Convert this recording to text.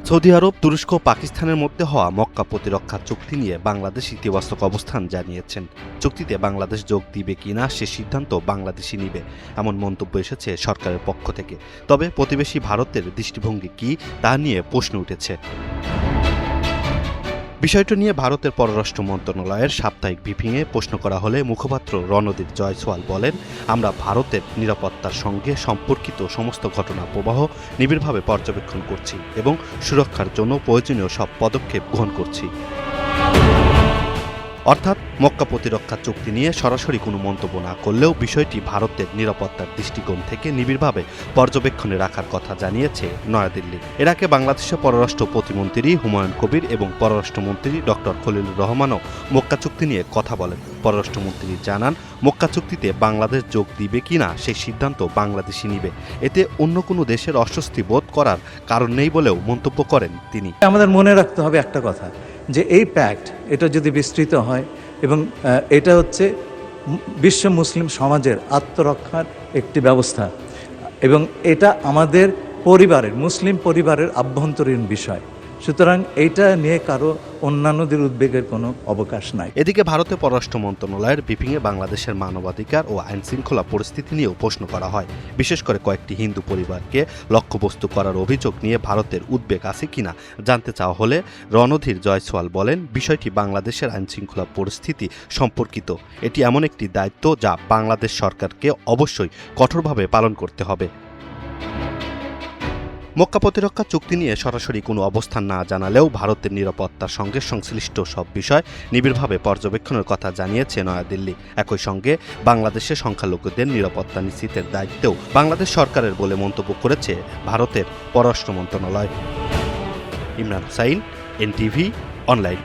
Saudi আরব, তুরস্ক, পাকিস্তানের মধ্যে হওয়া মক্কা প্রতিরক্ষা চুক্তি নিয়ে বাংলাদেশ ইতিবাচক অবস্থান জানিয়েছেন। চুক্তিতে বাংলাদেশ যোগ দিবে কিনা সে সিদ্ধান্ত বাংলাদেশই নিবে, এমন মন্তব্য এসেছে সরকারের পক্ষ থেকে। তবে প্রতিবেশী ভারতের দৃষ্টিভঙ্গি কি তা নিয়ে প্রশ্ন উঠেছে। বিষয়টি নিয়ে ভারতের পররাষ্ট্র মন্ত্রণালয়ের সাপ্তাহিক ব্রিফিংয়ে প্রশ্ন করা হলে মুখপাত্র রণদীপ জয়সওয়াল বলেন, আমরা ভারতের নিরাপত্তার সঙ্গে সম্পর্কিত সমস্ত ঘটনা প্রবাহ নিবিড়ভাবে পর্যবেক্ষণ করছি এবং সুরক্ষার জন্য প্রয়োজনীয় সব পদক্ষেপ গ্রহণ করছি। অর্থাৎ মক্কা প্রতিরক্ষা চুক্তি নিয়ে সরাসরি কোনো মন্তব্য না করলেও বিষয়টি ভারতের নিরাপত্তার দৃষ্টিকোণ থেকে নিবিড়ভাবে পর্যবেক্ষণে রাখার কথা জানিয়েছে নয়াদিল্লি। এর আগে বাংলাদেশের পররাষ্ট্র প্রতিমন্ত্রী হুমায়ুন কবির এবং পররাষ্ট্রমন্ত্রী ডক্টর খলিলুর রহমানও মক্কা চুক্তি নিয়ে কথা বলেন। পররাষ্ট্রমন্ত্রী জানান, মক্কা চুক্তিতে বাংলাদেশ যোগ দিবে কিনা সেই সিদ্ধান্ত বাংলাদেশই নিবে, এতে অন্য কোনো দেশের অস্বস্তি বোধ করার কারণ নেই বলেও মন্তব্য করেন তিনি। আমাদের মনে রাখতে হবে একটা কথা, যে এই প্যাক্ট এটা যদি বিস্তৃত হয় এবং এটা হচ্ছে বিশ্ব মুসলিম সমাজের আত্মরক্ষার একটি ব্যবস্থা এবং এটা আমাদের পরিবারের মুসলিম পরিবারের আভ্যন্তরীণ বিষয়, সুতরাং এইটা নিয়ে কারো অন্যান্যদের উদ্বেগের কোনো অবকাশ নাই। এদিকে ভারতের পররাষ্ট্র মন্ত্রণালয়ের ব্রিফিংয়ে বাংলাদেশের মানবাধিকার ও আইনশৃঙ্খলা পরিস্থিতি নিয়েও প্রশ্ন করা হয়। বিশেষ করে কয়েকটি হিন্দু পরিবারকে লক্ষ্যবস্তু করার অভিযোগ নিয়ে ভারতের উদ্বেগ আছে কিনা জানতে চাওয়া হলে রণধীর জয়সওয়াল বলেন, বিষয়টি বাংলাদেশের আইনশৃঙ্খলা পরিস্থিতি সম্পর্কিত। এটি এমন একটি দায়িত্ব যা বাংলাদেশ সরকারকে অবশ্যই কঠোরভাবে পালন করতে হবে। মক্কা প্রতিরক্ষা চুক্তি নিয়ে সরাসরি কোনো অবস্থান না জানালেও ভারতের নিরাপত্তার সঙ্গে সংশ্লিষ্ট সব বিষয় নিবিড়ভাবে পর্যবেক্ষণের কথা জানিয়েছে নয়াদিল্লি। একই সঙ্গে বাংলাদেশের সংখ্যালঘুদের নিরাপত্তা নিশ্চিতের দায়িত্বেও বাংলাদেশ সরকারের বলে মন্তব্য করেছে ভারতের পররাষ্ট্র মন্ত্রণালয়। Imran Hussain, NTV online.